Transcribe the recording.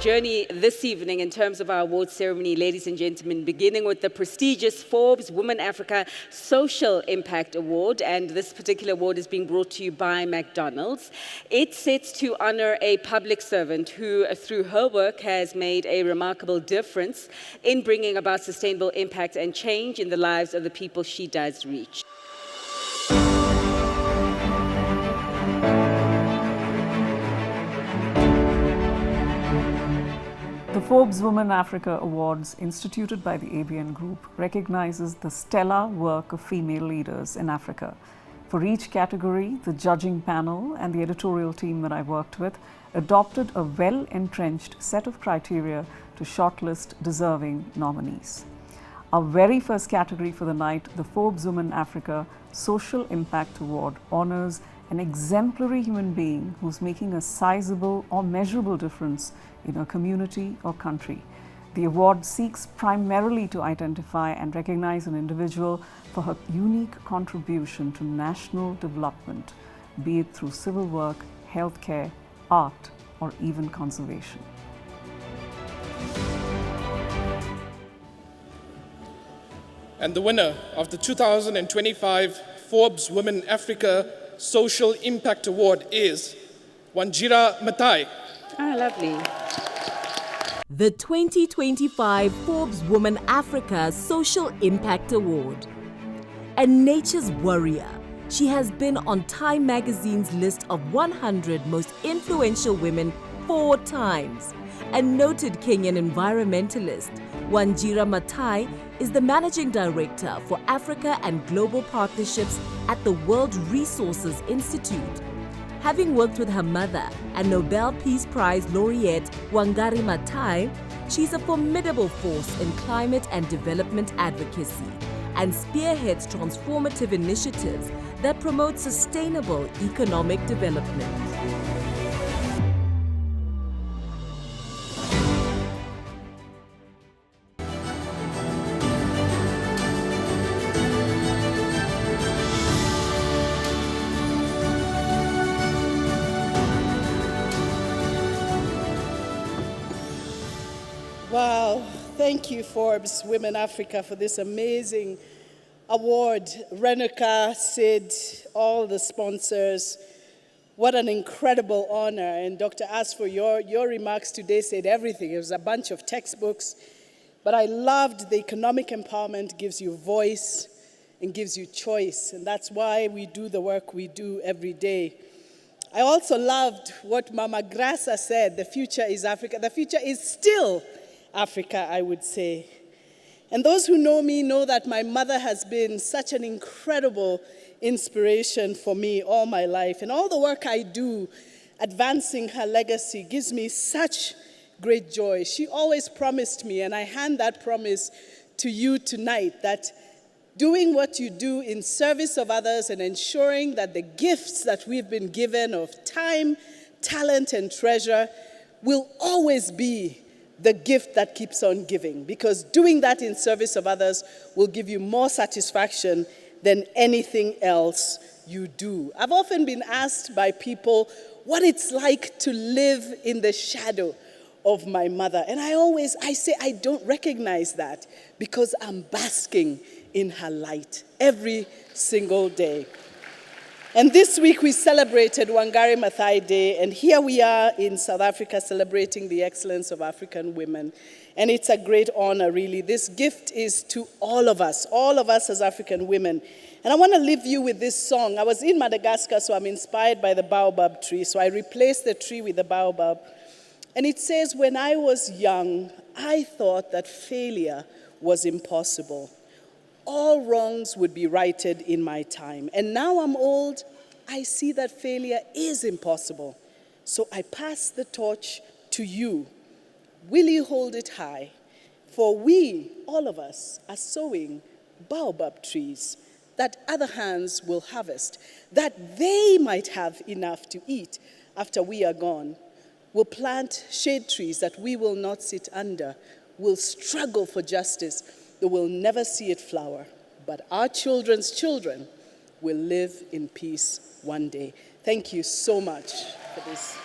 journey this evening in terms of our awards ceremony, ladies and gentlemen, beginning with the prestigious Forbes Women Africa Social Impact Award. And this particular award is being brought to you by McDonald's. It's set to honor a public servant who, through her work, has made a remarkable difference in bringing about sustainable impact and change in the lives of the people she does reach. The Forbes Women Africa Awards, instituted by the ABN Group, recognizes the stellar work of female leaders in Africa. For each category, the judging panel and the editorial team that I worked with adopted a well-entrenched set of criteria to shortlist deserving nominees. Our very first category for the night, the Forbes Women Africa Social Impact Award, honors an exemplary human being who's making a sizable or measurable difference in a community or country. The award seeks primarily to identify and recognize an individual for her unique contribution to national development, be it through civil work, healthcare, art, or even conservation. And the winner of the 2025 Forbes Women Africa Social Impact Award is Wanjira Mathai. Ah, lovely. The 2025 Forbes Women Africa Social Impact Award. A nature's warrior, she has been on Time magazine's list of 100 most influential women 4 times. A noted Kenyan environmentalist, Wanjira Mathai is the Managing Director for Africa and Global Partnerships at the World Resources Institute. Having worked with her mother and Nobel Peace Prize laureate Wanjira Mathai, she's a formidable force in climate and development advocacy and spearheads transformative initiatives that promote sustainable economic development. Wow, thank you, Forbes Women Africa, for this amazing award. Renuka, Sid, all the sponsors, what an incredible honor. And Dr. Asfor, your remarks today said everything. It was a bunch of textbooks, but I loved the economic empowerment gives you voice and gives you choice. And that's why we do the work we do every day. I also loved what Mama Grasa said, the future is Africa. The future is still Africa, I would say. And those who know me know that my mother has been such an incredible inspiration for me all my life. And all the work I do advancing her legacy gives me such great joy. She always promised me, and I hand that promise to you tonight, that doing what you do in service of others and ensuring that the gifts that we've been given of time, talent, and treasure will always be the gift that keeps on giving, because doing that in service of others will give you more satisfaction than anything else you do. I've often been asked by people what it's like to live in the shadow of my mother. And I say I don't recognize that because I'm basking in her light every single day. And this week we celebrated Wanjira Mathai Day, and here we are in South Africa celebrating the excellence of African women. And it's a great honor, really. This gift is to all of us as African women. And I want to leave you with this song. I was in Madagascar, so I'm inspired by the baobab tree. So I replaced the tree with the baobab. And it says, when I was young, I thought that failure was impossible. All wrongs would be righted in my time. And now I'm old, I see that failure is impossible. So I pass the torch to you. Will you hold it high? For we, all of us, are sowing baobab trees that other hands will harvest, that they might have enough to eat after we are gone. We'll plant shade trees that we will not sit under. We'll struggle for justice. They will never see it flower, but our children's children will live in peace one day. Thank you so much for this.